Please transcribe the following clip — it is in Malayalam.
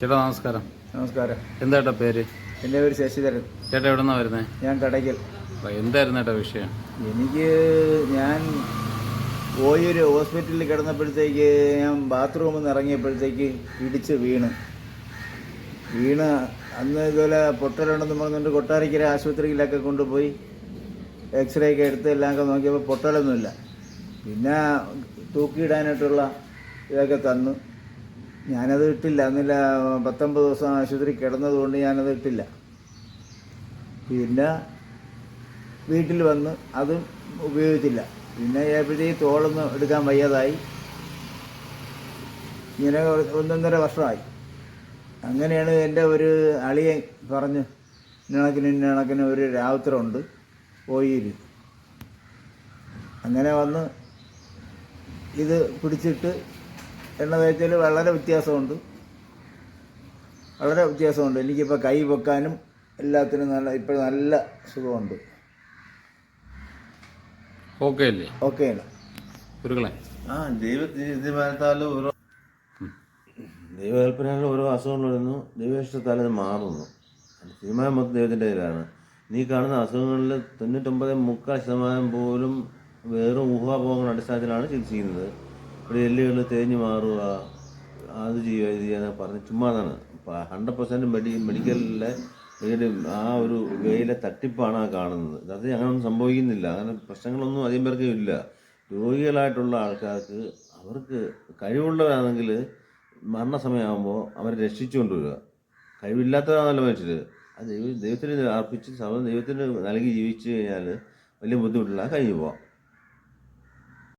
ചേട്ടാ നമസ്കാരം. നമസ്കാരം. എന്താ ചേട്ടാ പേര്? എൻ്റെ പേര് ശശിധരൻ. ചേട്ടാ എവിടെ നിന്നാണ് വരുന്നത്? ഞാൻ കടയ്ക്കൽ. എന്തായിരുന്നു ചേട്ടാ വിഷയം? ഞാൻ ഓയൂർ ഹോസ്പിറ്റലിൽ കിടന്നപ്പോഴത്തേക്ക് ഞാൻ ബാത്റൂമിൽ നിന്ന് ഇറങ്ങിയപ്പോഴത്തേക്ക് ഇടിച്ച് വീണ് അന്ന് ഇതുപോലെ പൊട്ടലുണ്ടെന്ന് പറഞ്ഞുകൊണ്ട് കൊട്ടാരക്കര ആശുപത്രിയിലൊക്കെ കൊണ്ടുപോയി എക്സ്റേ ഒക്കെ എടുത്ത് എല്ലാം ഒക്കെ നോക്കിയപ്പോൾ പൊട്ടലൊന്നുമില്ല. പിന്നെ തൂക്കിയിടാനായിട്ടുള്ള ഇതൊക്കെ തന്നു. ഞാനത് ഇട്ടില്ല. അന്നില്ല 19 ദിവസം ആശുപത്രി കിടന്നതുകൊണ്ട് ഞാനത് ഇട്ടില്ല. പിന്നെ വീട്ടിൽ വന്ന് അതും ഉപയോഗിച്ചില്ല. പിന്നെ എപ്പോഴത്തേക്ക് തോളൊന്നും എടുക്കാൻ വയ്യാതായി. ഇങ്ങനെ 1.5 വർഷമായി. അങ്ങനെയാണ് എൻ്റെ ഒരു അളിയൻ പറഞ്ഞ് ഇന്നണക്കിന് ഒരു രാവുത്തരമുണ്ട് ഓയിൽ. അങ്ങനെ വന്ന് ഇത് പിടിച്ചിട്ട് എണ്ണ തേച്ചതിൽ വളരെ വ്യത്യാസമുണ്ട്. എനിക്കിപ്പോൾ കൈ വെക്കാനും എല്ലാത്തിനും ഇപ്പോൾ നല്ല സുഖമുണ്ട്. ഓക്കെ അല്ലേ? ഓക്കെയാണ്. ഗുരുക്കളെ ദൈവത്തിനാലും ദൈവകൽപ്പനയിൽ ഓരോ അസുഖങ്ങൾ വരുന്നു. ദൈവേഷ്ടത്താൽ അത് മാറുന്നു. തീരുമാനം മൊത്തം ദൈവത്തിൻ്റെ കയ്യിലാണ്. നീ കാണുന്ന അസുഖങ്ങളിൽ 99.3% പോലും വേറും ഊഹാപോഹങ്ങളുടെ അടിസ്ഥാനത്തിലാണ് ചികിത്സിക്കുന്നത്. ഇവിടെ എല്ലുകൾ തേഞ്ഞ് മാറുക, അത് ചെയ്യുക, ഇത് ചെയ്യാന്ന് പറഞ്ഞ് ചുമ്മാതാണ്. 100% മെഡിക്കലിലെ ആ ഒരു വേയിലെ തട്ടിപ്പാണ് ആ കാണുന്നത്. അത് അങ്ങനെയൊന്നും സംഭവിക്കുന്നില്ല. അങ്ങനെ പ്രശ്നങ്ങളൊന്നും അധികം പേർക്കും ഇല്ല. രോഗികളായിട്ടുള്ള ആൾക്കാർക്ക് അവർക്ക് കഴിവുള്ളവരാണെങ്കിൽ മരണസമയമാകുമ്പോൾ അവരെ രക്ഷിച്ചുകൊണ്ടുവരിക. കഴിവില്ലാത്തവരാണല്ലോ മനുഷ്യർ. അത് ദൈവത്തിന് അർപ്പിച്ച് ദൈവത്തിന് നൽകി ജീവിച്ചു കഴിഞ്ഞാൽ വലിയ ബുദ്ധിമുട്ടില്ല, കഴിഞ്ഞു പോവാം.